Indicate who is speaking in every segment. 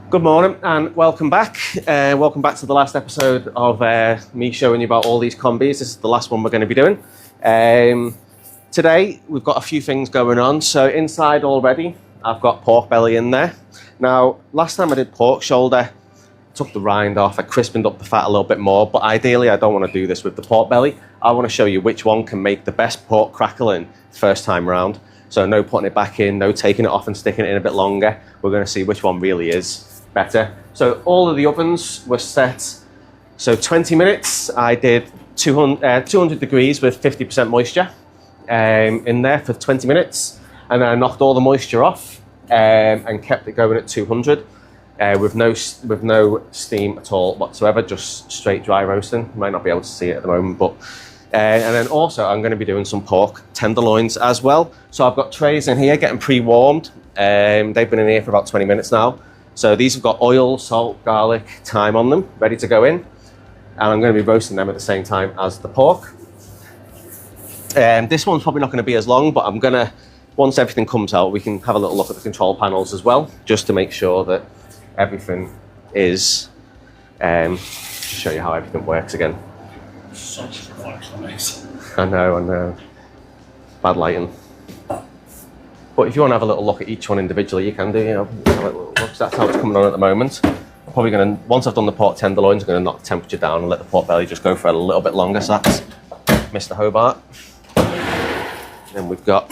Speaker 1: Good morning and welcome back. Welcome back to the last episode of me showing you about all these combis. This is the last one we're going to be doing. Today we've got a few things going on. So inside already I've got pork belly in there. Now last time I did pork shoulder, I took the rind off, I crispened up the fat a little bit more, but ideally I don't want to do this with the pork belly. I want to show you which one can make the best pork crackling first time around. So no putting it back in, no taking it off and sticking it in a bit longer. We're going to see which one really is better. So all of the ovens were set. So 20 minutes, I did 200 degrees with 50% moisture in there for 20 minutes. And then I knocked all the moisture off and kept it going at 200 with no steam at all whatsoever, just straight dry roasting. You might not be able to see it at the moment, but and then also I'm going to be doing some pork tenderloins as well. So I've got trays in here getting pre-warmed. They've been in here for about 20 minutes now. So these have got oil, salt, garlic, thyme on them, ready to go in. And I'm going to be roasting them at the same time as the pork. This one's probably not going to be as long, but I'm going to, once everything comes out, we can have a little look at the control panels as well, just to make sure that everything is, to show you how everything works again.
Speaker 2: Such nice.
Speaker 1: I know. Bad lighting. But if you want to have a little look at each one individually, you can do, have a little look. So that's how it's coming on at the moment. I'm probably going to, once I've done the pork tenderloins, I'm going to knock the temperature down and let the pork belly just go for a little bit longer. So that's Mr. Hobart. Then we've got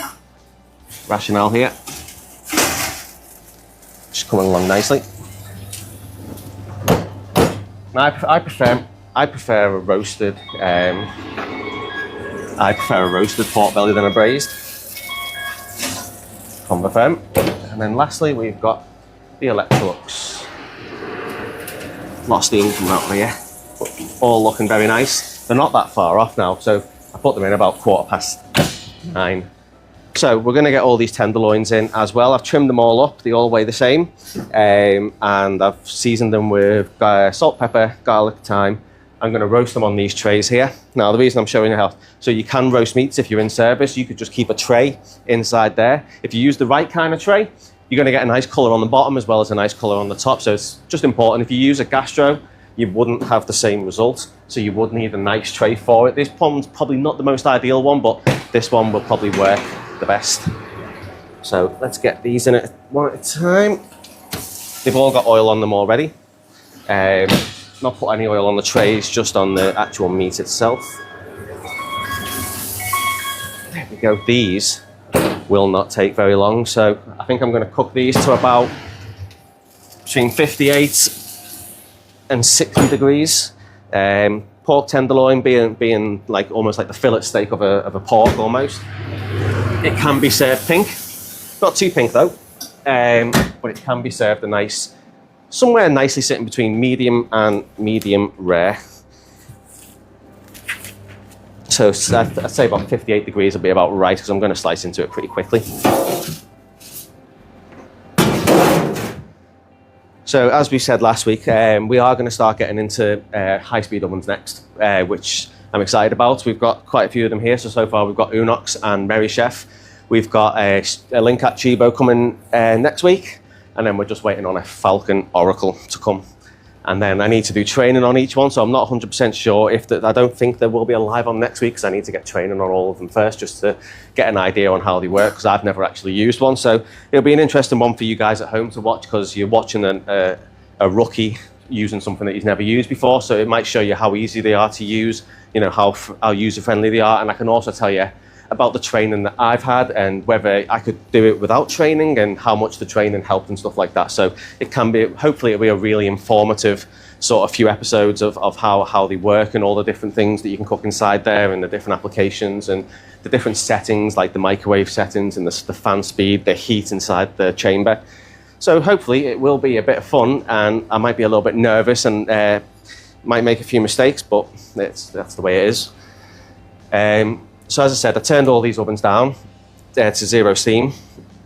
Speaker 1: rationale here. Just coming along nicely. Now, I prefer a roasted. I prefer a roasted pork belly than a braised. Confirm. And then lastly, we've got the Electrolux. A lot of steam coming out of here, but all looking very nice. They're not that far off now, so I put them in about 9:15. So we're going to get all these tenderloins in as well. I've trimmed them all up; they all weigh the same, and I've seasoned them with salt, pepper, garlic, thyme. I'm going to roast them on these trays here. Now, the reason I'm showing you how, so you can roast meats if you're in service. You could just keep a tray inside there. If you use the right kind of tray, you're going to get a nice colour on the bottom as well as a nice colour on the top. So it's just important. If you use a gastro, you wouldn't have the same result. So you would need a nice tray for it. This one's probably not the most ideal one, but this one will probably work the best. So let's get these in one at a time. They've all got oil on them already. Not put any oil on the trays, just on the actual meat itself. There we go. These will not take very long, so I think I'm going to cook these to about between 58 and 60 degrees. Pork tenderloin being like almost like the fillet steak of a pork almost. It can be served pink, not too pink though, but it can be served a nice, somewhere nicely sitting between medium and medium rare. So I'd say about 58 degrees will be about right, because I'm going to slice into it pretty quickly. So as we said last week, we are going to start getting into high-speed ovens next, which I'm excited about. We've got quite a few of them here. So far we've got Unox and Merry Chef. We've got a Linkat Chibo coming next week. And then we're just waiting on a Falcon Oracle to come. And then I need to do training on each one, so I'm not 100% sure if I don't think there will be a live on next week, because I need to get training on all of them first, just to get an idea on how they work, because I've never actually used one. So it'll be an interesting one for you guys at home to watch, because you're watching a rookie using something that he's never used before. So it might show you how easy they are to use, how user-friendly they are. And I can also tell you about the training that I've had, and whether I could do it without training, and how much the training helped and stuff like that. So it can be, hopefully it'll be a really informative sort of few episodes of how they work, and all the different things that you can cook inside there, and the different applications and the different settings, like the microwave settings and the fan speed, the heat inside the chamber. So hopefully it will be a bit of fun, and I might be a little bit nervous and might make a few mistakes, but that's the way it is. So as I said, I turned all these ovens down to zero steam.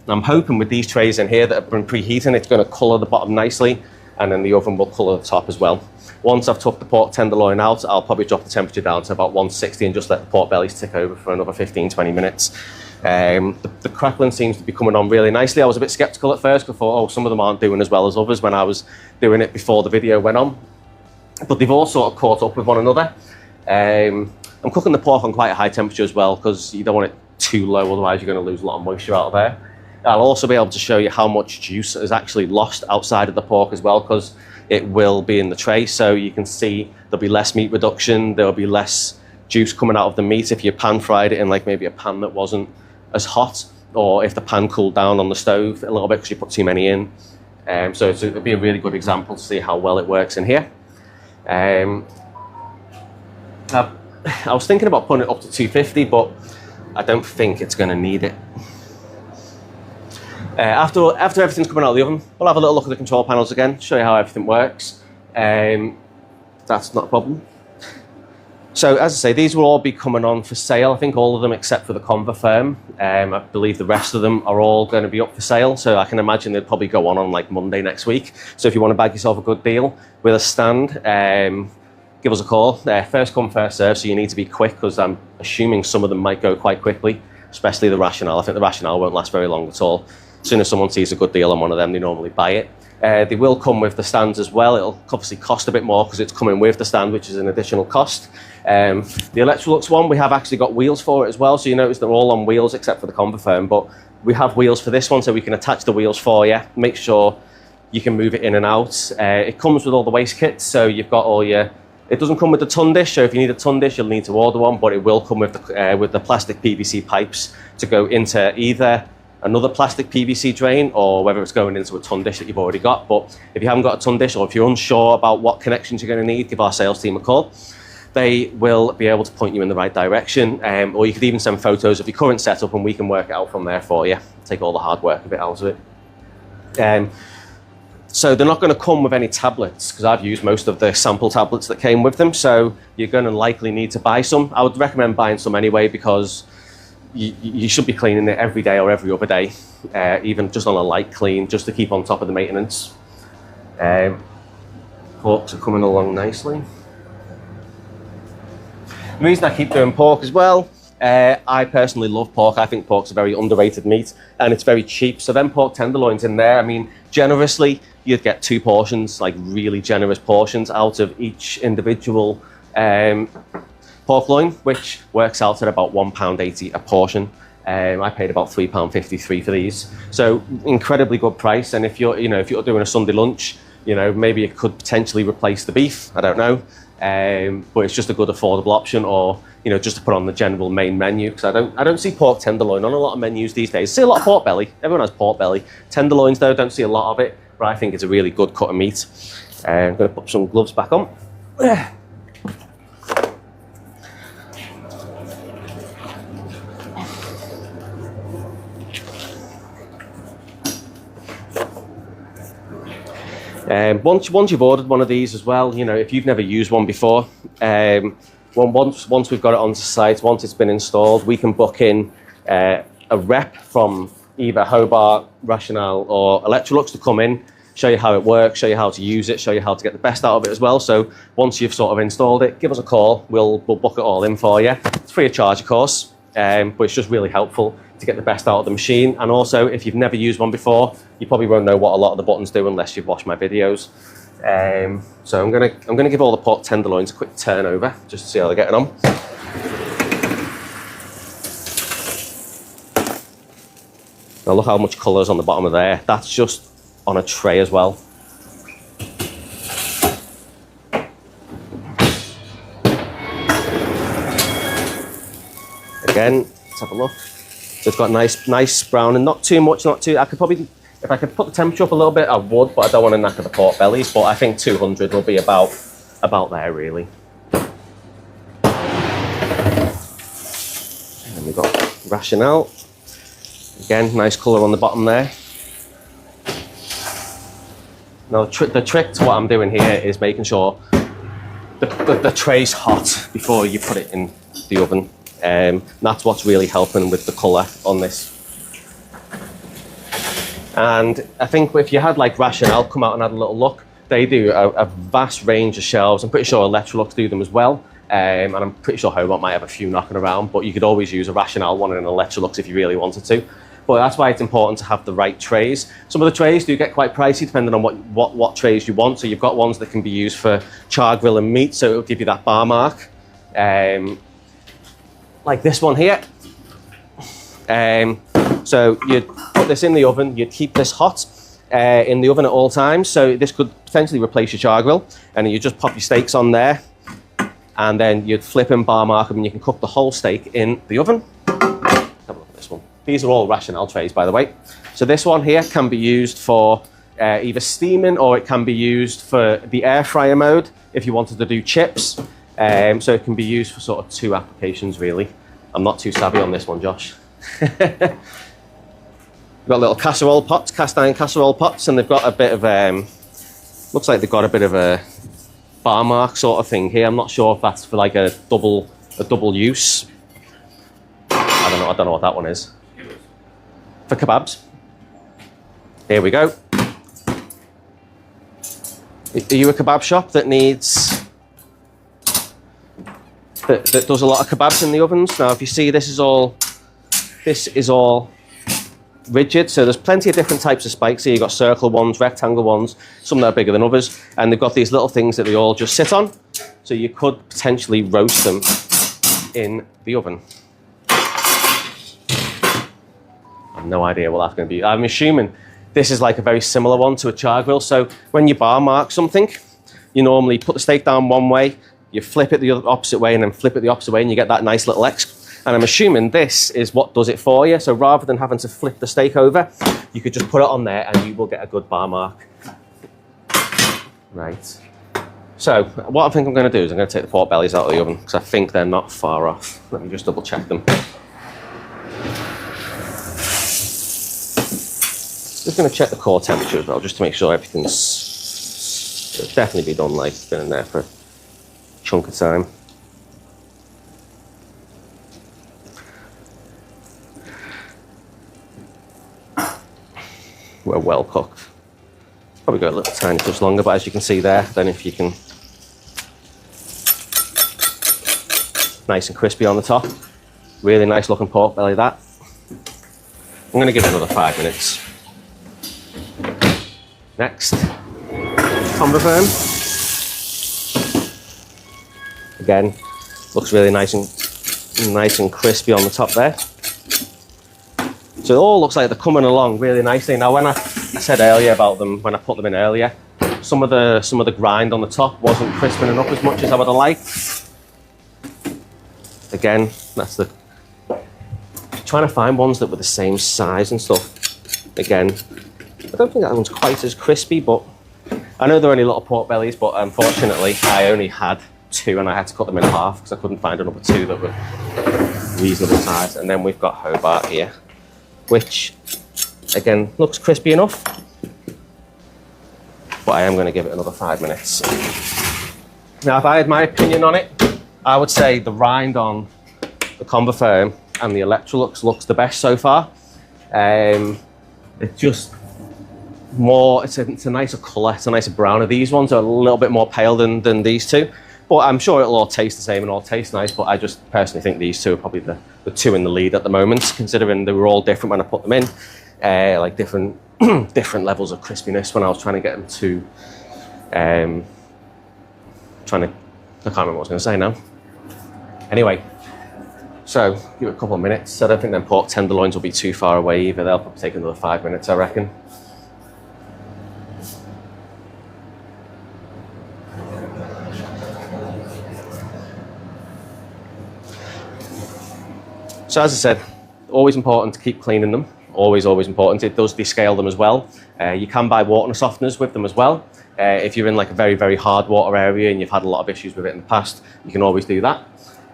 Speaker 1: I'm hoping with these trays in here that have been preheating, it's going to colour the bottom nicely, and then the oven will colour the top as well. Once I've took the pork tenderloin out, I'll probably drop the temperature down to about 160 and just let the pork bellies tick over for another 15-20 minutes. The crackling seems to be coming on really nicely. I was a bit skeptical at first, because I thought, oh, some of them aren't doing as well as others when I was doing it before the video went on. But they've all sort of caught up with one another. I'm cooking the pork on quite a high temperature as well, because you don't want it too low, otherwise you're going to lose a lot of moisture out of there. I'll also be able to show you how much juice is actually lost outside of the pork as well, because it will be in the tray. So you can see there'll be less meat reduction, there'll be less juice coming out of the meat if you pan fried it in like maybe a pan that wasn't as hot, or if the pan cooled down on the stove a little bit because you put too many in. So it'll be a really good example to see how well it works in here. I was thinking about putting it up to 250, but I don't think it's going to need it. After everything's coming out of the oven, we'll have a little look at the control panels again, show you how everything works. That's not a problem. So as I say, these will all be coming on for sale. I think all of them except for the Conva firm. I believe the rest of them are all going to be up for sale. So I can imagine they'll probably go on like Monday next week. So if you want to bag yourself a good deal with a stand, give us a call. First come, first serve, so you need to be quick, because I'm assuming some of them might go quite quickly, especially the Rationale. I think the Rationale won't last very long at all. As soon as someone sees a good deal on one of them, they normally buy it. They will come with the stands as well. It'll obviously cost a bit more because it's coming with the stand, which is an additional cost. The Electrolux one, we have actually got wheels for it as well. So you notice they're all on wheels except for the Conva firm, but we have wheels for this one, so we can attach the wheels for you. Make sure you can move it in and out. It comes with all the waste kits, so you've got all your... It doesn't come with the ton dish, so if you need a ton dish, you'll need to order one, but it will come with the plastic PVC pipes to go into either another plastic PVC drain, or whether it's going into a ton dish that you've already got. But if you haven't got a ton dish, or if you're unsure about what connections you're going to need, give our sales team a call. They will be able to point you in the right direction, or you could even send photos of your current setup and we can work it out from there for you. Take all the hard work a bit out of it. So they're not going to come with any tablets, because I've used most of the sample tablets that came with them, so you're going to likely need to buy some. I would recommend buying some anyway, because you should be cleaning it every day or every other day, even just on a light clean, just to keep on top of the maintenance. Porks are coming along nicely. The reason I keep doing pork as well, I personally love pork. I think pork's a very underrated meat, and it's very cheap. So then pork tenderloins in there, I mean, generously, you'd get 2 portions, like really generous portions out of each individual pork loin, which works out at about £1.80 a portion. I paid about £3.53 for these. So incredibly good price. And if you're doing a Sunday lunch, maybe it could potentially replace the beef. I don't know. But it's just a good affordable option, or just to put on the general main menu, because I don't see pork tenderloin on a lot of menus these days. I see a lot of pork belly. Everyone has pork belly. Tenderloins though, don't see a lot of it, but I think it's a really good cut of meat. I'm going to put some gloves back on. Once you've ordered one of these as well, if you've never used one before, once we've got it onto site, once it's been installed, we can book in a rep from either Hobart, Rationale or Electrolux to come in, show you how it works, show you how to use it, show you how to get the best out of it as well. So once you've sort of installed it, give us a call, we'll book it all in for you. It's free of charge, of course, but it's just really helpful to get the best out of the machine. And also, if you've never used one before, you probably won't know what a lot of the buttons do unless you've watched my videos. So I'm gonna give all the pork tenderloins a quick turn over just to see how they're getting on. Now look how much colour is on the bottom of there. That's just on a tray as well. Again, let's have a look. So it's got nice brown, and not too much, not too. I could probably, if I could put the temperature up a little bit, I would, but I don't want to knacker the pork bellies. But I think 200 will be about there really. And then we've got Rationale. Again, nice colour on the bottom there. Now the trick to what I'm doing here is making sure the tray's hot before you put it in the oven. That's what's really helping with the colour on this. And I think if you had like Rationale come out and had a little look, they do a vast range of shelves. I'm pretty sure Electrolux do them as well. and I'm pretty sure Hobart might have a few knocking around, but you could always use a Rational one and an Electrolux if you really wanted to. But that's why it's important to have the right trays. Some of the trays do get quite pricey depending on what trays you want. So you've got ones that can be used for char grill and meat, so it'll give you that bar mark. Like this one here. So you'd put this in the oven, you'd keep this hot in the oven at all times. So this could potentially replace your char grill, and you just pop your steaks on there, and then you'd flip and bar mark them, and you can cook the whole steak in the oven. Have a look at this one. These are all Rational trays, by the way. So this one here can be used for either steaming, or it can be used for the air fryer mode if you wanted to do chips. So it can be used for sort of 2 applications, really. I'm not too savvy on this one, Josh. We've got little casserole pots, cast iron casserole pots, and they've got a bit of, looks like they've got a bit of a bar mark sort of thing here. I'm not sure if that's for like a double use. I don't know what that one is. For kebabs. Here we go. Are you a kebab shop that needs, that does a lot of kebabs in the ovens? Now, if you see, this is all rigid, so there's plenty of different types of spikes here. You've got circle ones, rectangle ones, some that are bigger than others, and they've got these little things that they all just sit on, so you could potentially roast them in the oven. I have no idea what that's going to be. I'm assuming this is like a very similar one to a char grill. So when you bar mark something, you normally put the steak down one way, you flip it the opposite way, and then flip it the opposite way, and you get that nice little X. And I'm assuming this is what does it for you. So rather than having to flip the steak over, you could just put it on there and you will get a good bar mark. Right. So what I think I'm going to do is I'm going to take the pork bellies out of the oven, because I think they're not far off. Let me just double check them. Just going to check the core temperature as well, just to make sure everything's, it'll definitely be done, like it's been in there for a chunk of time. We're well cooked. Probably go a little tiny touch longer, but as you can see there, then if you can, nice and crispy on the top. Really nice looking pork belly, that. I'm going to give it another 5 minutes. Next, combi-off. Again, looks really nice and crispy on the top there. So it all looks like they're coming along really nicely. Now, when I said earlier about them, when I put them in earlier, some of the grind on the top wasn't crisping enough as much as I would have liked. Again, that's the trying to find ones that were the same size and stuff. Again, I don't think that one's quite as crispy, but I know they're only little pork bellies, but unfortunately I only had 2 and I had to cut them in half because I couldn't find another 2 that were reasonable size. And then we've got Hobart here, which again looks crispy enough, but I am going to give it another 5 minutes. Now, if I had my opinion on it, I would say the rind on the combi-off and the Electrolux looks the best so far. It's just more, it's a nicer colour, it's a nicer brown. These ones are a little bit more pale than these 2, but I'm sure it'll all taste the same and all taste nice. But I just personally think these 2 are probably the 2 in the lead at the moment, considering they were all different when I put them in, like different different levels of crispiness when I was trying to get them to, I can't remember what I was going to say now. Anyway, so give it a couple of minutes. I don't think them pork tenderloins will be too far away either. They'll probably take another 5 minutes, I reckon. So as I said, always important to keep cleaning them. Always important. It does descale them as well. You can buy water softeners with them as well. If you're in like a very, very hard water area and you've had a lot of issues with it in the past, you can always do that.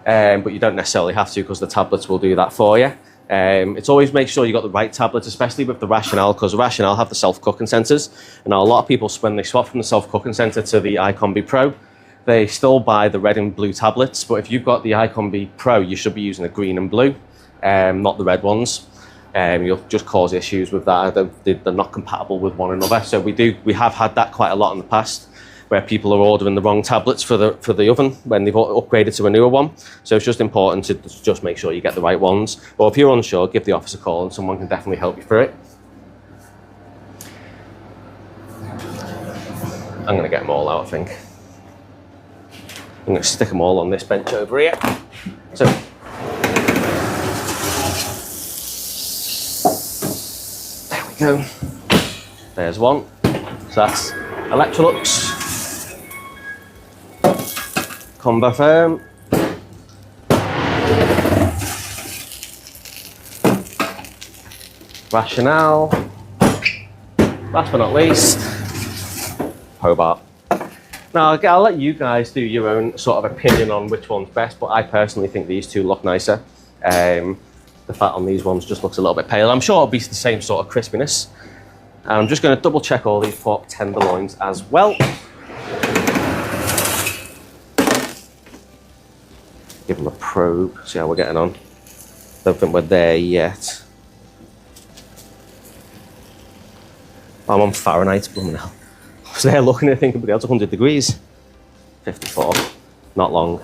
Speaker 1: But you don't necessarily have to, because the tablets will do that for you. It's always make sure you got the right tablets, especially with the Rational, because the Rational have the self-cooking sensors. And now a lot of people, when they swap from the self-cooking sensor to the iCombi Pro, they still buy the red and blue tablets. But if you've got the iCombi Pro, you should be using the green and blue, not the red ones. You'll just cause issues with that. They're not compatible with one another. So we have had that quite a lot in the past. where people are ordering the wrong tablets for the oven when they've upgraded to a newer one. So it's just important to just make sure you get the right ones. Or if you're unsure, give the office a call and someone can definitely help you through it. I'm going to get them all out, I think. I'm going to stick them all on this bench over here. So, there we go. There's one. So that's Electrolux, combi-off, Rationale, last but not least, Hobart. Now, I'll let you guys do your own sort of opinion on which one's best, but I personally think these two look nicer. The fat on these ones just looks a little bit pale. I'm sure it'll be the same sort of crispiness. And I'm just going to double check all these pork tenderloins as well. Give them a probe, see how we're getting on. Don't think we're there yet. I'm on Fahrenheit, blooming hell. I was there looking at it thinking, but it's 100 degrees. 54, not long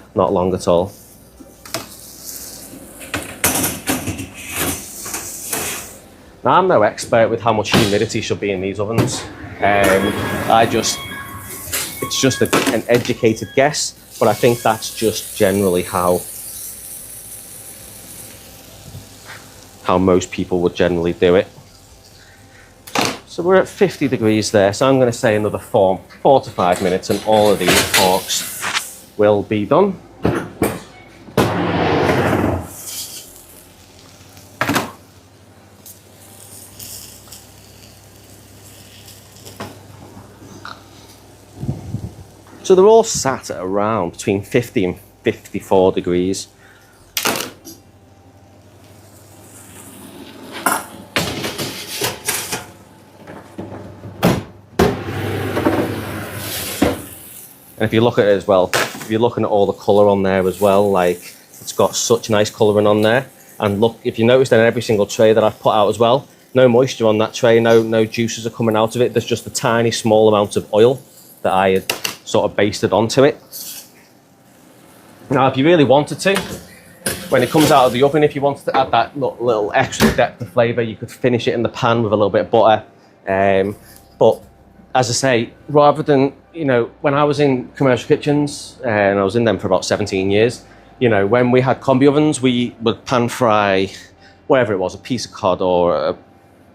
Speaker 1: at all. Now, I'm no expert with how much humidity should be in these ovens. It's just an educated guess, but I think that's just generally how most people would generally do it. So we're at 50 degrees there, so I'm going to say another 4 to 5 minutes and all of these porks will be done. So they're all sat at around between 50 and 54 degrees. And if you look at it as well, if you're looking at all the colour on there as well, like it's got such nice colouring on there. And look, if you notice, then every single tray that I've put out as well, no moisture on that tray, no juices are coming out of it. There's just a tiny small amount of oil that I had sort of basted onto it. Now, if you really wanted to, when it comes out of the oven, if you wanted to add that little extra depth of flavour, you could finish it in the pan with a little bit of butter. But as I say, rather than, you know, when I was in commercial kitchens, and I was in them for about 17 years, you know, when we had combi ovens, we would pan fry whatever it was, a piece of cod or a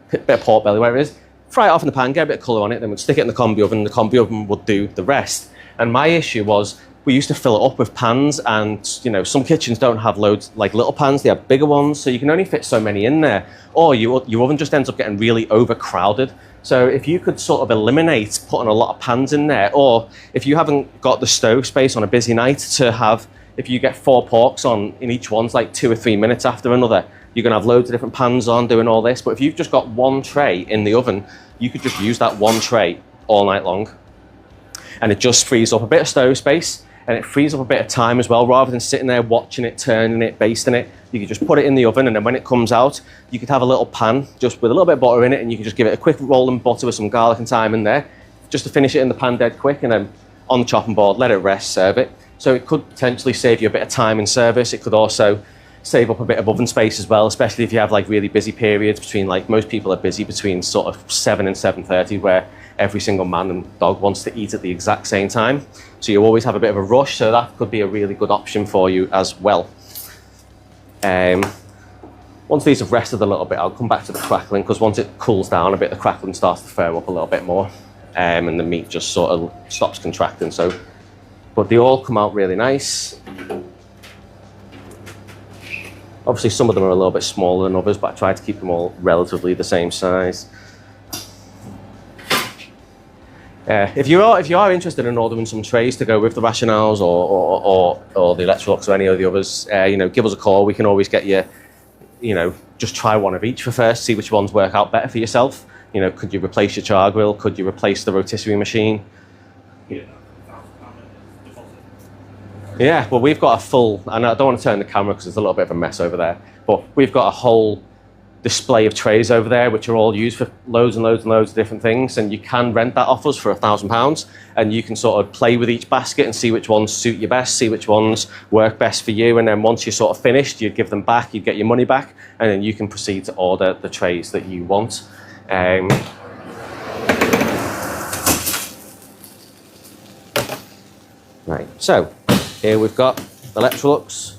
Speaker 1: bit of pork belly, whatever it is, fry it off in the pan, get a bit of colour on it, then we'd stick it in the combi oven, and the combi oven would do the rest. And my issue was, we used to fill it up with pans, and, you know, some kitchens don't have loads, like little pans, they have bigger ones, so you can only fit so many in there. Or your oven just ends up getting really overcrowded. So if you could sort of eliminate putting a lot of pans in there, or if you haven't got the stove space on a busy night to have, if you get 4 porks on in each one's like 2 or 3 minutes after another, you're gonna have loads of different pans on doing all this. But if you've just got one tray in the oven, you could just use that one tray all night long. And it just frees up a bit of stove space, and it frees up a bit of time as well. Rather than sitting there watching it, turning it, basting it, you could just put it in the oven, and then when it comes out, you could have a little pan just with a little bit of butter in it, and you could just give it a quick roll and butter with some garlic and thyme in there, just to finish it in the pan dead quick, and then on the chopping board, let it rest, serve it. So it could potentially save you a bit of time in service. It could also save up a bit of oven space as well, especially if you have like really busy periods between, like, most people are busy between sort of 7 and 7:30, where every single man and dog wants to eat at the exact same time. So you always have a bit of a rush, so that could be a really good option for you as well. Once these have rested a little bit, I'll come back to the crackling, because once it cools down a bit, the crackling starts to firm up a little bit more, and the meat just sort of stops contracting. So, but they all come out really nice. Obviously, some of them are a little bit smaller than others, but I try to keep them all relatively the same size. If you are interested in ordering some trays to go with the Rationales or the Electrolux or any of the others, you know, give us a call. We can always get you, you know, just try one of each for first, see which ones work out better for yourself. You know, could you replace your char grill? Could you replace the rotisserie machine? Yeah, well, we've got a full, and I don't want to turn the camera because there's a little bit of a mess over there, but we've got a whole display of trays over there, which are all used for loads and loads and loads of different things, and you can rent that off us for £1,000, and you can sort of play with each basket and see which ones suit you best, see which ones work best for you, and then once you're sort of finished, you give them back, you get your money back, and then you can proceed to order the trays that you want. Right, so here we've got the Electrolux.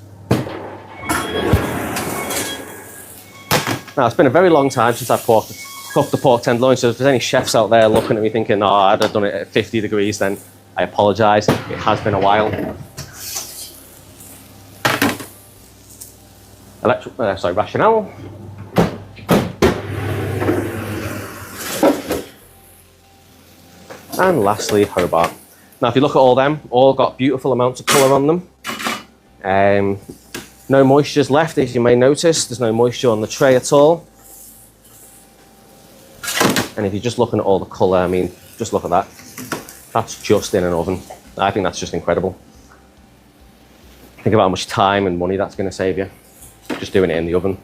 Speaker 1: Now, it's been a very long time since I've cooked the pork tenderloin, so if there's any chefs out there looking at me thinking, oh, I'd have done it at 50 degrees, then I apologise. It has been a while. Rationale. And lastly, Hobart. Now, if you look at all them, all got beautiful amounts of colour on them. No moisture's left, as you may notice. There's no moisture on the tray at all. And if you're just looking at all the colour, I mean, just look at that. That's just in an oven. I think that's just incredible. Think about how much time and money that's going to save you, just doing it in the oven.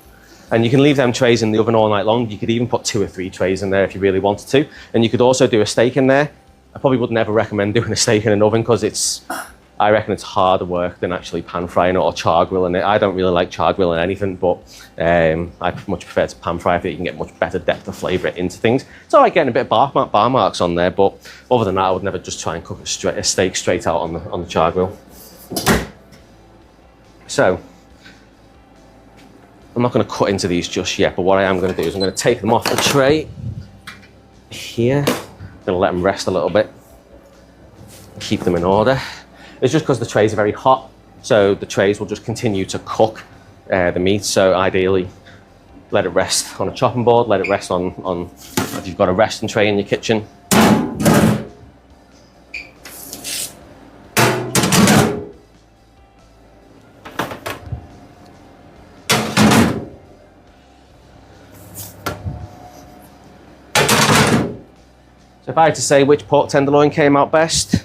Speaker 1: And you can leave them trays in the oven all night long. You could even put 2 or 3 trays in there if you really wanted to. And you could also do a steak in there. I probably would never recommend doing a steak in an oven because I reckon it's harder work than actually pan frying it or char grilling it. I don't really like char grilling anything, but I much prefer to pan fry it. You can get much better depth of flavour into things. It's all right getting a bit of bar marks on there, but other than that, I would never just try and cook a steak straight out on the char grill. So, I'm not going to cut into these just yet, but what I am going to do is I'm going to take them off the tray here. I'm going to let them rest a little bit, keep them in order. It's just because the trays are very hot, so the trays will just continue to cook the meat. So ideally, let it rest on a chopping board, let it rest on if you've got a resting tray in your kitchen. So if I had to say which pork tenderloin came out best,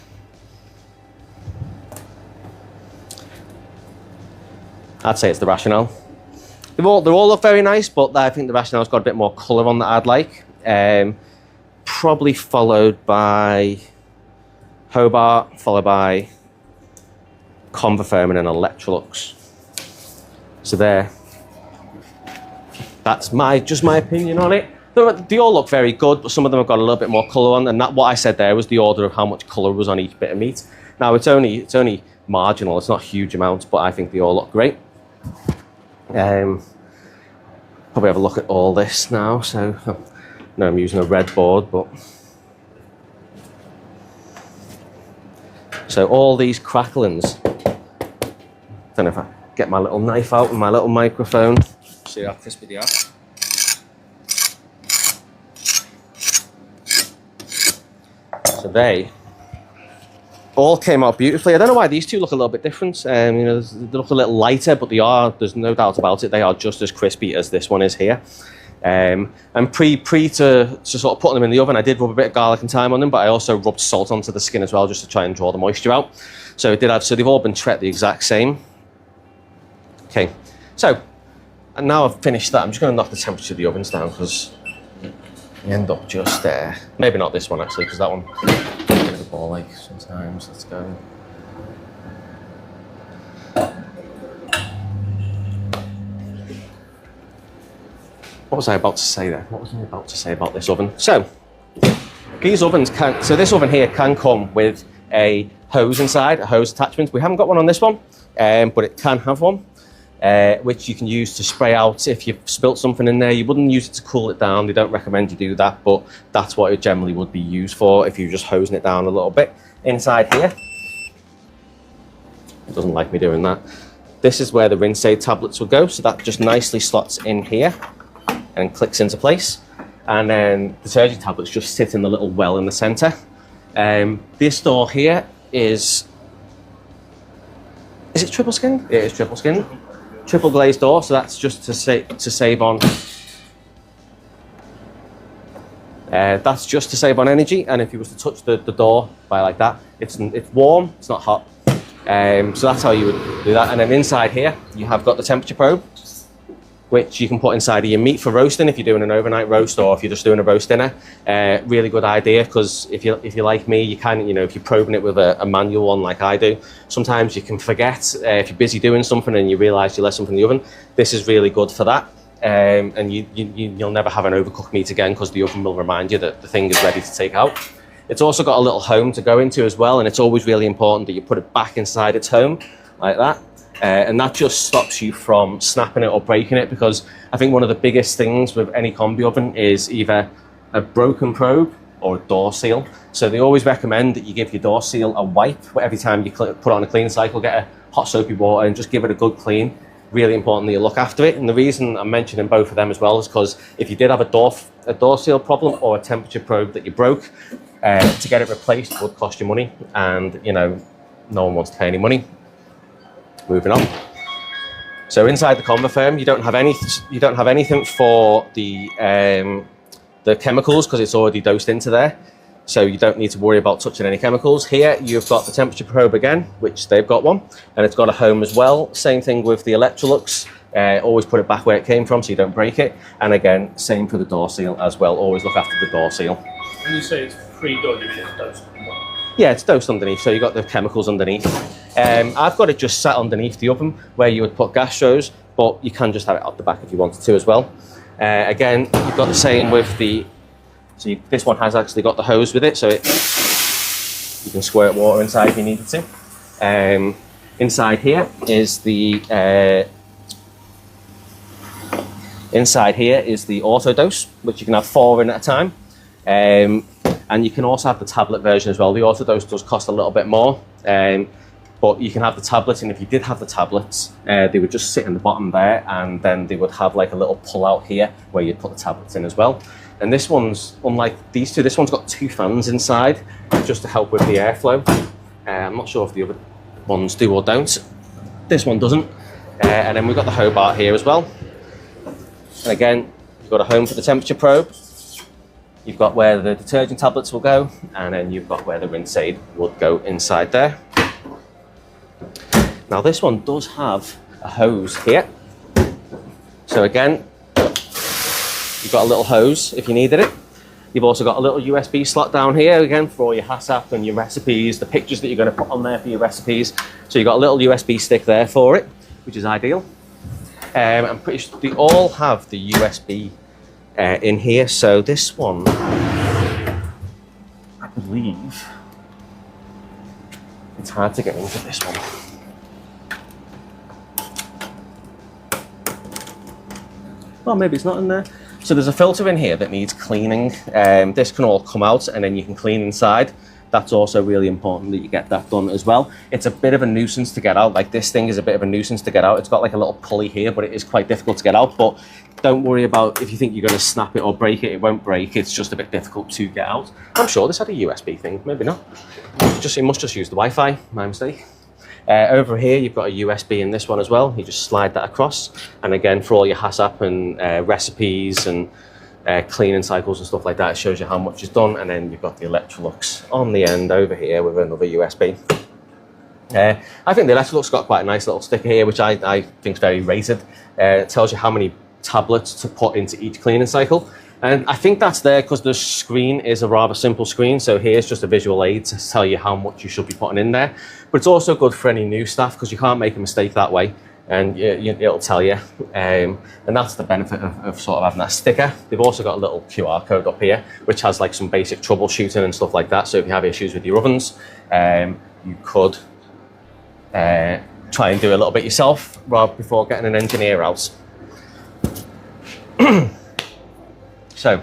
Speaker 1: I'd say it's the Rationale. They all look very nice, but I think the Rationale's got a bit more colour on that I'd like. Probably followed by Hobart, followed by combi-off and an Electrolux. So there. That's just my opinion on it. They all look very good, but some of them have got a little bit more colour on, and what I said there was the order of how much colour was on each bit of meat. Now it's only marginal, it's not huge amounts, but I think they all look great. Probably have a look at all this now. So no, I'm using a red board, but so all these cracklings. Don't know if I get my little knife out and my little microphone. See how crispy they are. So they all came out beautifully. I don't know why these two look a little bit different. You know, they look a little lighter, but they are, there's no doubt about it, they are just as crispy as this one is here. And pre to sort of putting them in the oven, I did rub a bit of garlic and thyme on them, but I also rubbed salt onto the skin as well, just to try and draw the moisture out. So they've all been treated the exact same. Okay, so and now I've finished that, I'm just going to knock the temperature of the ovens down because you end up just there. Maybe not this one actually, because that one a bit of a ball like sometimes. Let's go. What was I about to say there? What was I about to say about this oven? So, these ovens can, so this oven here can come with a hose inside, a hose attachment. We haven't got one on this one, but it can have one, which you can use to spray out if you've spilt something in there. You wouldn't use it to cool it down. They don't recommend you do that, but that's what it generally would be used for if you're just hosing it down a little bit. Inside here, it doesn't like me doing that. This is where the rinse aid tablets will go, so that just nicely slots in here and clicks into place. And then the detergent tablets just sit in the little well in the center. This door here is it triple skin? It is triple skin. Triple glazed door, so that's just to save on. That's just to save on energy, and if you was to touch the door by like that, it's warm, it's not hot. So that's how you would do that. And then inside here, you have got the temperature probe. which you can put inside of your meat for roasting if you're doing an overnight roast or if you're just doing a roast dinner. Really good idea, because if you're like me, you kind of, you know, if you're probing it with a manual one like I do, sometimes you can forget if you're busy doing something and you realise you left something in the oven. This is really good for that. And you'll never have an overcooked meat again, because the oven will remind you that the thing is ready to take out. It's also got a little home to go into as well, and it's always really important that you put it back inside its home like that. And that just stops you from snapping it or breaking it, because I think one of the biggest things with any combi oven is either a broken probe or a door seal. So they always recommend that you give your door seal a wipe every time you put it on a clean cycle. Get a hot soapy water and just give it a good clean. Really important that you look after it. And the reason I'm mentioning both of them as well is because if you did have a door seal problem or a temperature probe that you broke, to get it replaced would cost you money, and you know, no one wants to pay any money. Moving on. So inside the conver firm, you don't have anything for the chemicals, because it's already dosed into there. So you don't need to worry about touching any chemicals. Here you've got the temperature probe again, which they've got one, and it's got a home as well. Same thing with the Electrolux. Always put it back where it came from so you don't break it. And again, same for the door seal as well. Always look after the door seal.
Speaker 2: When you say it's pre-done, you just dosed.
Speaker 1: Yeah, it's dosed underneath, so you've got the chemicals underneath. I've got it just sat underneath the oven where you would put gastros, but you can just have it out the back if you wanted to as well. Again, you've got the same with the, this one has actually got the hose with it, so you can squirt water inside if you needed to. Inside here is the auto dose, which you can have 4 in at a time. And you can also have the tablet version as well. The auto dose does cost a little bit more, but you can have the tablets, and if you did have the tablets, they would just sit in the bottom there, and then they would have like a little pull out here where you'd put the tablets in as well. And this one's, unlike these two, this one's got 2 fans inside just to help with the airflow. I'm not sure if the other ones do or don't. This one doesn't. And then we've got the Hobart here as well. And again, you've got a home for the temperature probe. You've got where the detergent tablets will go, and then you've got where the rinse aid would go inside there. Now this one does have a hose here. So again, you've got a little hose if you needed it. You've also got a little USB slot down here, again, for all your HACCP and your recipes, the pictures that you're going to put on there for your recipes. So you've got a little USB stick there for it, which is ideal. I'm pretty sure they all have the USB in here. So this one, I believe, it's hard to get into this one. Well, maybe it's not in there. So there's a filter in here that needs cleaning. This can all come out and then you can clean inside. That's also really important that you get that done as well. It's a bit of a nuisance to get out. Like this thing is a bit of a nuisance to get out. It's got like a little pulley here, but it is quite difficult to get out. But don't worry about if you think you're going to snap it or break it, it won't break. It's just a bit difficult to get out. I'm sure this had a USB thing, maybe not. It must just use the Wi-Fi, my mistake. Over here, you've got a USB in this one as well. You just slide that across. And again, for all your HACCP and recipes and cleaning cycles and stuff like that, it shows you how much is done. And then you've got the Electrolux on the end over here with another USB. I think the Electrolux got quite a nice little sticker here, which I think is very rated. It tells you how many tablets to put into each cleaning cycle. And I think that's there because the screen is a rather simple screen. So here's just a visual aid to tell you how much you should be putting in there. But it's also good for any new staff because you can't make a mistake that way. And it'll tell you. And that's the benefit of sort of having that sticker. They've also got a little QR code up here, which has like some basic troubleshooting and stuff like that. So if you have issues with your ovens, you could try and do a little bit yourself rather before getting an engineer out. So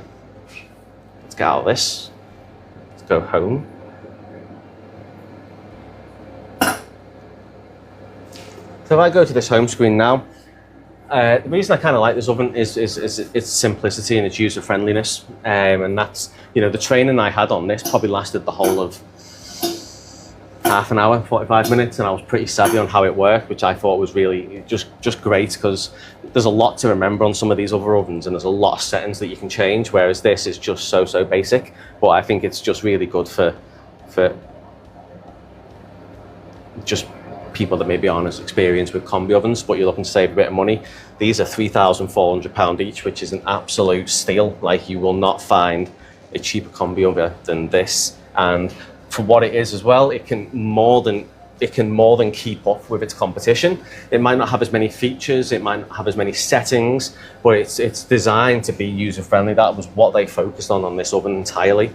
Speaker 1: let's get out of this. Let's go home. So if I go to this home screen now, the reason I kind of like this oven is its simplicity and its user friendliness, and that's, you know, the training I had on this probably lasted the whole of half an hour, 45 minutes, and I was pretty savvy on how it worked, which I thought was really just great because there's a lot to remember on some of these other ovens and there's a lot of settings that you can change, whereas this is just so basic. But I think it's just really good for just people that maybe aren't as experienced with combi ovens, but you're looking to save a bit of money. These are £3,400 each, which is an absolute steal. Like, you will not find a cheaper combi oven than this. And for what it is as well, it can more than keep up with its competition. It might not have as many features, it might not have as many settings, but it's designed to be user-friendly. That was what they focused on this oven entirely.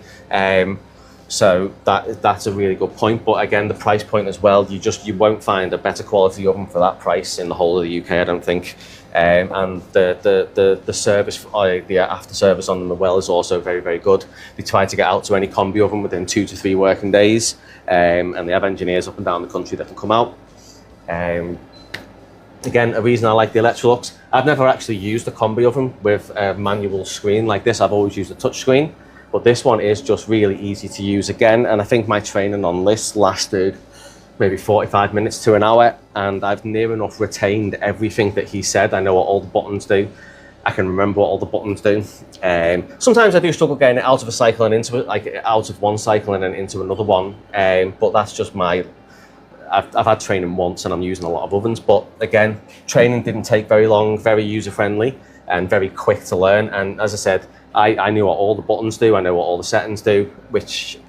Speaker 1: So that's a really good point. But again, the price point as well, you won't find a better quality oven for that price in the whole of the UK, I don't think. And the service, the after service on them as well is also very, very good. They try to get out to any combi oven within 2 to 3 working days, and they have engineers up and down the country that can come out. Again, a reason I like the Electrolux, I've never actually used a combi oven with a manual screen like this. I've always used a touch screen, but this one is just really easy to use again. And I think my training on this lasted maybe 45 minutes to an hour, and I've near enough retained everything that he said. I know what all the buttons do. I can remember what all the buttons do. Sometimes I do struggle getting it out of a cycle and into it, like out of one cycle and then into another one. But that's just I've had training once and I'm using a lot of ovens. But again, training didn't take very long, very user-friendly and very quick to learn. And as I said, I knew what all the buttons do, I know what all the settings do, which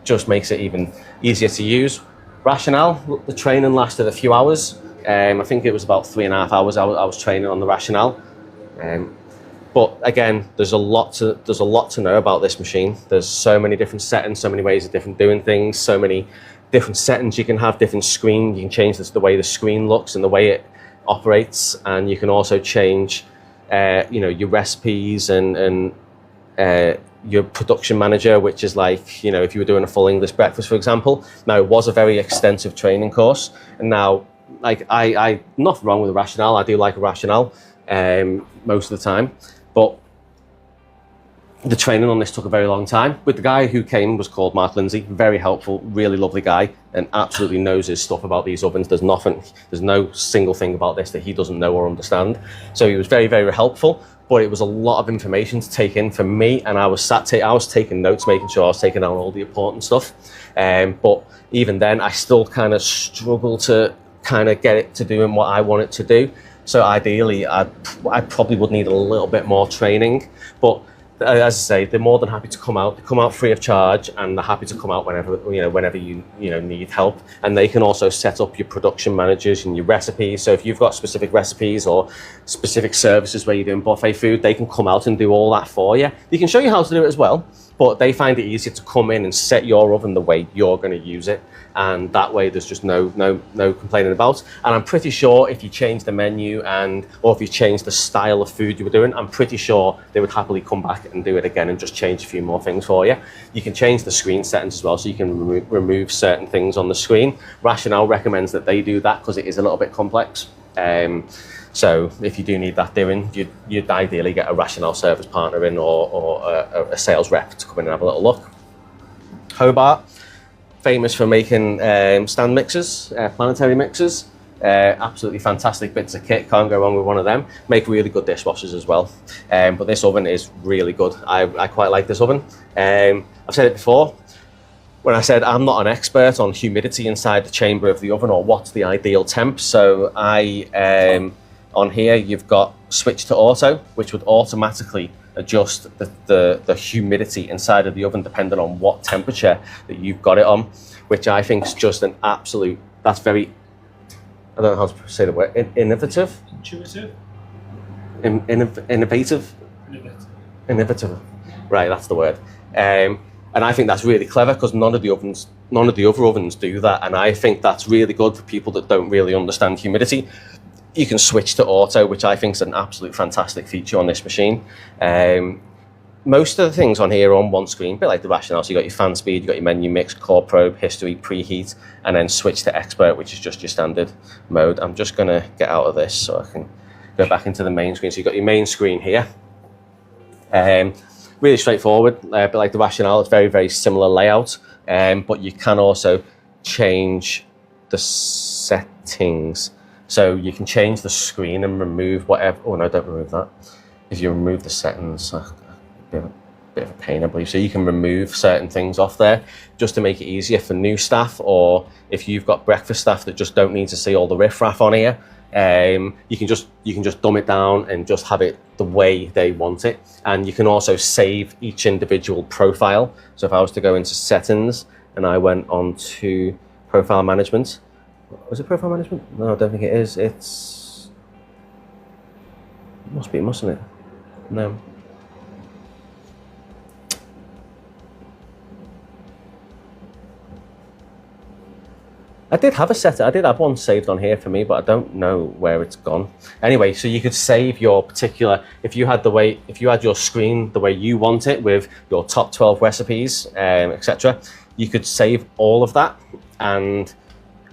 Speaker 1: just makes it even easier to use. Rationale, the training lasted a few hours. I think it was about 3.5 hours I was training on the Rationale. But again, there's a lot to know about this machine. There's so many different settings, so many ways of doing things, so many different settings you can have, different screen. You can change the way the screen looks and the way it operates, and you can also change your recipes and your production manager, which is like, if you were doing a full English breakfast, for example. Now, it was a very extensive training course, and now, like, I nothing wrong with a Rationale. I do like a Rationale most of the time, but the training on this took a very long time. With the guy who came was called Mark Lindsay, very helpful, really lovely guy, and absolutely knows his stuff about these ovens. There's no single thing about this that he doesn't know or understand. So he was very, very helpful, but it was a lot of information to take in for me, and I was taking notes, making sure I was taking down all the important stuff. But even then, I still kind of struggle to kind of get it to doing what I want it to do. So ideally, I probably would need a little bit more training, but as I say, they're more than happy to come out. They come out free of charge, and they're happy to come out whenever you need help. And they can also set up your production managers and your recipes. So if you've got specific recipes or specific services where you're doing buffet food, they can come out and do all that for you. They can show you how to do it as well, but they find it easier to come in and set your oven the way you're going to use it. And that way there's just no complaining about. And I'm pretty sure if you change the menu or if you change the style of food you were doing, I'm pretty sure they would happily come back and do it again and just change a few more things for you. You can change the screen settings as well, so you can remove certain things on the screen. Rationale recommends that they do that because it is a little bit complex. So if you do need that doing, you'd ideally get a Rationale service partner in or a sales rep to come in and have a little look. Hobart, famous for making stand mixers, planetary mixers. Absolutely fantastic bits of kit, can't go wrong with one of them. Make really good dishwashers as well. But this oven is really good. I quite like this oven. I've said it before, when I said I'm not an expert on humidity inside the chamber of the oven or what's the ideal temp. So on here you've got switch to auto, which would automatically adjust the humidity inside of the oven depending on what temperature that you've got it on, which I think is just an absolute, that's very, I don't know how to say the word, innovative?
Speaker 2: Intuitive?
Speaker 1: Innovative? Innovative. Right, that's the word. And I think that's really clever because none of the other ovens do that, and I think that's really good for people that don't really understand humidity. You can switch to auto, which I think is an absolute fantastic feature on this machine. Most of the things on here are on one screen, a bit like the Rationale. So you've got your fan speed, you've got your menu mix, core probe, history, preheat, and then switch to expert, which is just your standard mode. I'm just going to get out of this so I can go back into the main screen. So you've got your main screen here. Really straightforward, a bit like the Rationale. It's very, very similar layout, but you can also change the settings. So you can change the screen and remove whatever. Oh no, don't remove that. If you remove the settings, a bit bit of a pain, I believe. So you can remove certain things off there just to make it easier for new staff, or if you've got breakfast staff that just don't need to see all the riffraff on here, you can just dumb it down and just have it the way they want it. And you can also save each individual profile. So if I was to go into settings and I went on to profile management, was it profile management? No, I don't think it is. It must be, mustn't it? No. I did have one saved on here for me, but I don't know where it's gone. Anyway, so you could save your particular, if you had your screen the way you want it with your top 12 recipes, etc., you could save all of that. And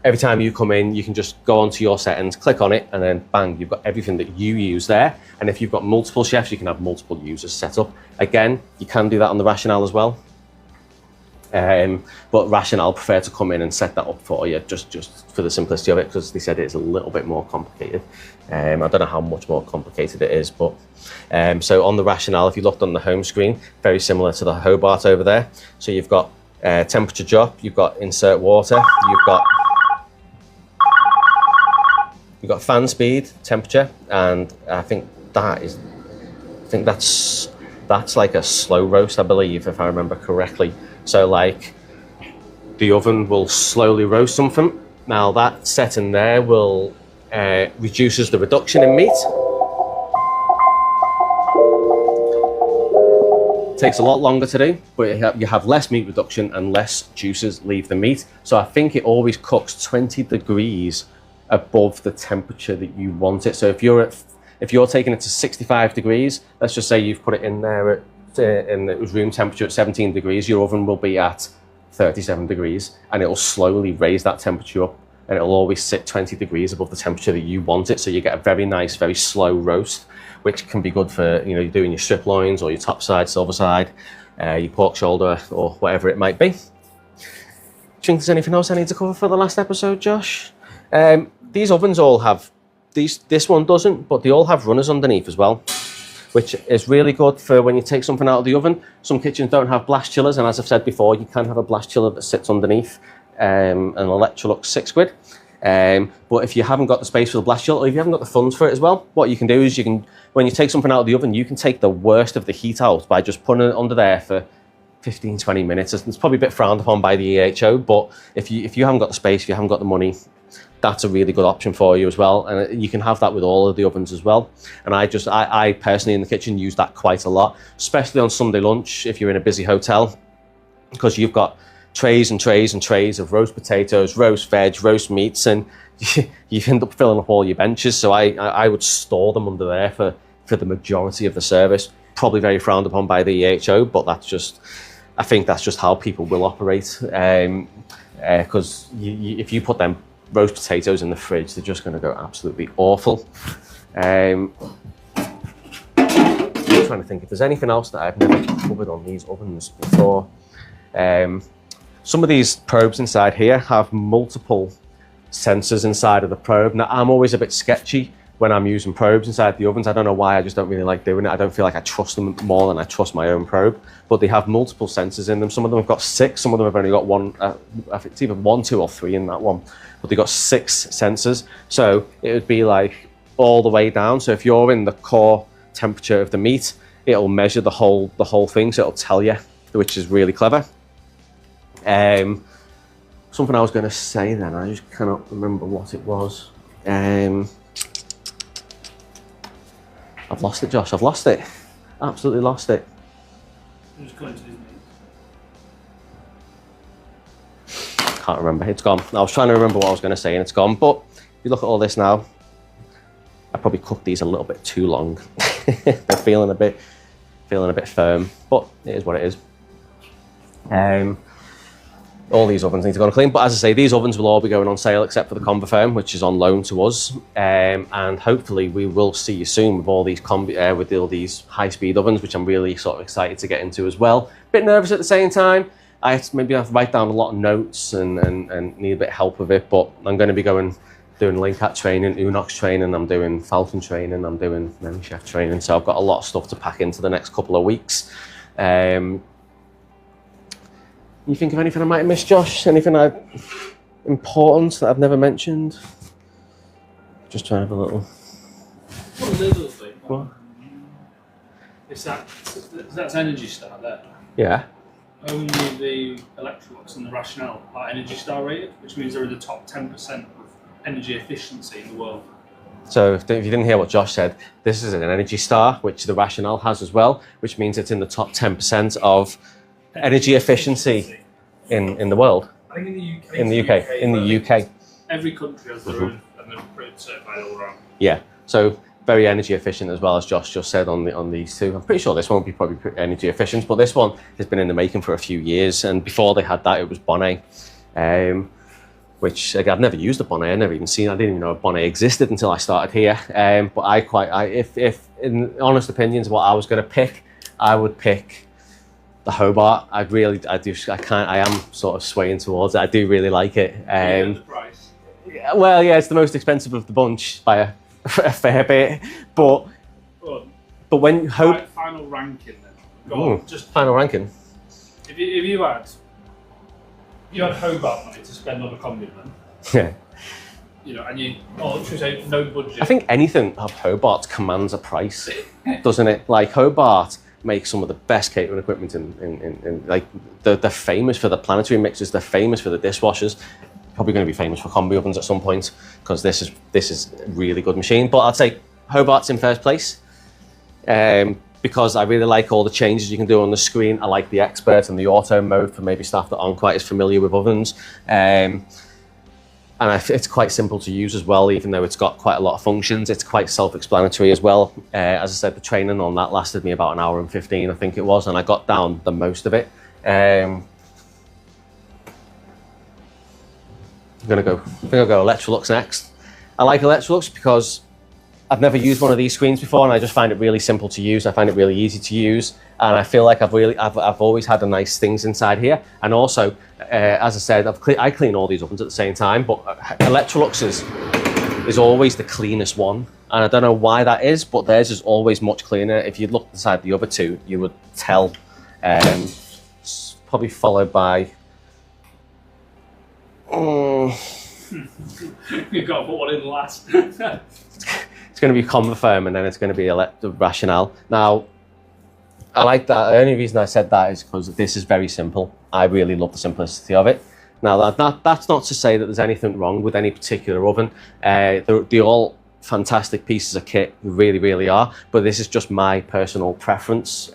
Speaker 1: every time you come in, you can just go onto your settings, click on it, and then bang, you've got everything that you use there. And if you've got multiple chefs, you can have multiple users set up. Again, you can do that on the Rationale as well. But Rationale prefer to come in and set that up for you just for the simplicity of it, because they said it's a little bit more complicated. I don't know how much more complicated it is, but so on the Rationale, if you looked on the home screen, very similar to the Hobart over there. So you've got temperature drop, you've got insert water, you've got fan speed, temperature, and I think that's like a slow roast, I believe, if I remember correctly. So like the oven will slowly roast something. Now that setting there will reduces the reduction in meat. Takes a lot longer to do, but you have less meat reduction and less juices leave the meat. So I think it always cooks 20 degrees above the temperature that you want it. So if you're taking it to 65 degrees, let's just say you've put it in there at and it was room temperature at 17 degrees, your oven will be at 37 degrees, and it will slowly raise that temperature up, and it'll always sit 20 degrees above the temperature that you want it. So you get a very nice, very slow roast, which can be good for, you know, you're doing your strip loins or your top side, silver side, your pork shoulder, or whatever it might be. Do you think there's anything else I need to cover for the last episode, Josh? These ovens all have, this one doesn't, but they all have runners underneath as well, which is really good for when you take something out of the oven. Some kitchens don't have blast chillers, and as I've said before, you can have a blast chiller that sits underneath an Electrolux £6. But if you haven't got the space for the blast chiller, or if you haven't got the funds for it as well, what you can do is when you take something out of the oven, you can take the worst of the heat out by just putting it under there for 15, 20 minutes. It's probably a bit frowned upon by the EHO, but if you haven't got the space, if you haven't got the money, that's a really good option for you as well. And you can have that with all of the ovens as well. And I personally in the kitchen use that quite a lot, especially on Sunday lunch if you're in a busy hotel, because you've got trays and trays and trays of roast potatoes, roast veg, roast meats, and you end up filling up all your benches. So I would store them under there for the majority of the service. Probably very frowned upon by the EHO, but I think that's just how people will operate. Because if you put them roast potatoes in the fridge, they're just going to go absolutely awful. I'm trying to think if there's anything else that I've never covered on these ovens before. Some of these probes inside here have multiple sensors inside of the probe. Now, I'm always a bit sketchy when I'm using probes inside the ovens. I don't know why, I just don't really like doing it. I don't feel like I trust them more than I trust my own probe. But they have multiple sensors in them. Some of them have got 6, some of them have only got 1. I think it's either 1, 2 or 3 in that one. But they've got 6 sensors. So it would be like all the way down. So if you're in the core temperature of the meat, it'll measure the whole thing. So it'll tell you, which is really clever. Something I was going to say then, I just cannot remember what it was. I've lost it, Josh. I've lost it. Absolutely lost it. Can't remember. It's gone. I was trying to remember what I was going to say and it's gone. But if you look at all this now, I probably cooked these a little bit too long. They're feeling a bit firm, but it is what it is. All these ovens need to go on clean, but as I say, these ovens will all be going on sale except for the combi-foam, which is on loan to us. And hopefully we will see you soon with all these with all these high-speed ovens, which I'm really sort of excited to get into as well. Bit nervous at the same time. I have to write down a lot of notes and need a bit of help with it, but I'm going to be doing Linkat training, Unox training, I'm doing Falcon training, I'm doing Many Chef training, so I've got a lot of stuff to pack into the next couple of weeks. You think of anything I might have missed, Josh? Anything important that I've never mentioned? Just trying to have a little.
Speaker 2: What a little thing.
Speaker 1: What?
Speaker 2: That's Energy Star there.
Speaker 1: Yeah.
Speaker 2: Only the Electrolux and the Rationale are Energy Star rated, which means they're in the top 10% of energy efficiency in the world.
Speaker 1: So if you didn't hear what Josh said, this is an Energy Star, which the Rationale has as well, which means it's in the top 10% of energy efficiency in the world.
Speaker 2: I think in the UK.
Speaker 1: In the UK.
Speaker 2: Every country has their own, and they're pretty certified all around.
Speaker 1: Yeah. So very energy efficient as well, as Josh just said on these two. I'm pretty sure this one will be probably pretty energy efficient, but this one has been in the making for a few years. And before they had that, it was Bonnet, which again, I've never used a Bonnet. I've never even seen. I didn't even know a Bonnet existed until I started here. But if in honest opinions, what I was going to pick, I would pick the Hobart. I am sort of swaying towards it. I do really like it.
Speaker 2: The price.
Speaker 1: Well, yeah, it's the most expensive of the bunch by a fair bit, but when
Speaker 2: final ranking then. Go on, just
Speaker 1: final ranking.
Speaker 2: If you had Hobart money to spend on a combi then,
Speaker 1: Yeah.
Speaker 2: you know, and should we say no budget?
Speaker 1: I think anything of Hobart commands a price, doesn't it? Like Hobart makes some of the best catering equipment in like they're famous for the planetary mixers. They're famous for the dishwashers. Probably going to be famous for combi ovens at some point because this is a really good machine. But I'd say Hobart's in first place because I really like all the changes you can do on the screen. I like the expert and the auto mode for maybe staff that aren't quite as familiar with ovens. And it's quite simple to use as well, even though it's got quite a lot of functions. It's quite self-explanatory as well. As I said, the training on that lasted me about 1 hour and 15, I think it was, and I got down the most of it. I think I'll go Electrolux next. I like Electrolux because I've never used one of these screens before, and I just find it really simple to use. I find it really easy to use, and I feel like I've always had the nice things inside here. And also, as I said, I clean all these ovens at the same time, but Electrolux is always the cleanest one, and I don't know why that is, but theirs is always much cleaner. If you look inside the other two, you would tell. Probably followed by.
Speaker 2: You've got to put one in last.
Speaker 1: It's going to be Converfirm, and then it's going to be the Rationale. Now, I like that. The only reason I said that is because this is very simple. I really love the simplicity of it. Now, that's not to say that there's anything wrong with any particular oven. They're all fantastic pieces of kit, they really, really are. But this is just my personal preference.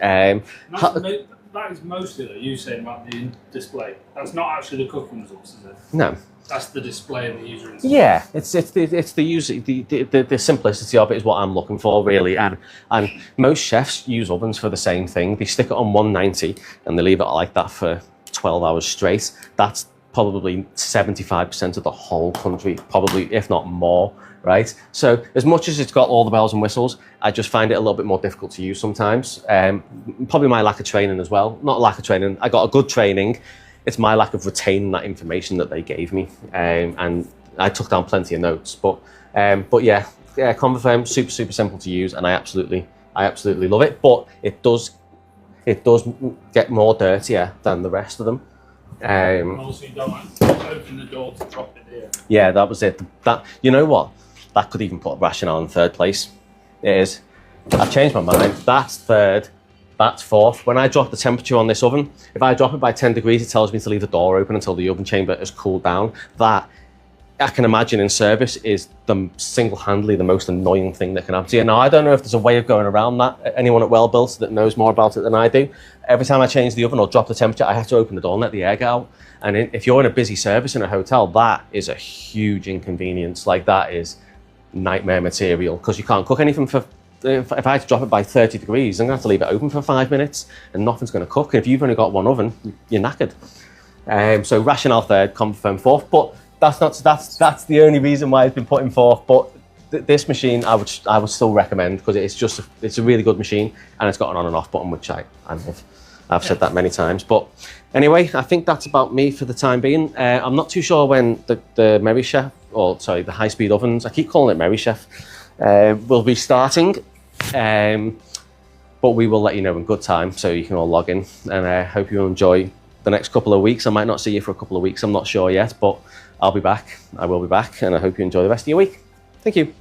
Speaker 2: That is mostly though, you saying about the display. That's not actually the cooking results, is it?
Speaker 1: No.
Speaker 2: That's the display of the user interface.
Speaker 1: Yeah, it's the user the simplicity of it is what I'm looking for really, and most chefs use ovens for the same thing. They stick it on 190 and they leave it like that for 12 hours straight. That's probably 75% of the whole country, probably if not more, right? So as much as it's got all the bells and whistles, I just find it a little bit more difficult to use sometimes. Probably my lack of training as well. Not lack of training. I got a good training. It's my lack of retaining that information that they gave me, and I took down plenty of notes. But yeah, Converfirm, super simple to use, and I absolutely love it. But it does get more dirtier than the rest of them.
Speaker 2: Also, you don't have to open the door to drop it here.
Speaker 1: Yeah, that was it. That, you know what? That could even put Rationale in third place. It is. I've changed my mind. That's third. That's fourth. When I drop the temperature on this oven, if I drop it by 10 degrees, it tells me to leave the door open until the oven chamber has cooled down. That, I can imagine in service, is single-handedly the most annoying thing that can happen to you. Now, I don't know if there's a way of going around that. Anyone at Wellbuilt that knows more about it than I do. Every time I change the oven or drop the temperature, I have to open the door and let the air get out. And if you're in a busy service in a hotel, that is a huge inconvenience. Like, that is nightmare material, because you can't cook anything for... If I had to drop it by 30 degrees, I'm going to have to leave it open for 5 minutes and nothing's going to cook. And if you've only got one oven, you're knackered. So Rationale third, Converfirm fourth. But that's the only reason why it's been put in fourth. But this machine, I would still recommend, because it's a really good machine, and it's got an on and off button, which I love. I've said that many times. But anyway, I think that's about me for the time being. I'm not too sure when the Merry Chef, the high-speed ovens, I keep calling it Merry Chef, will be starting. but we will let you know in good time so you can all log in, and I hope you enjoy the next couple of weeks. I might not see you for a couple of weeks, I'm not sure yet, but I'll be back. I will be back, and I hope you enjoy the rest of your week. Thank you.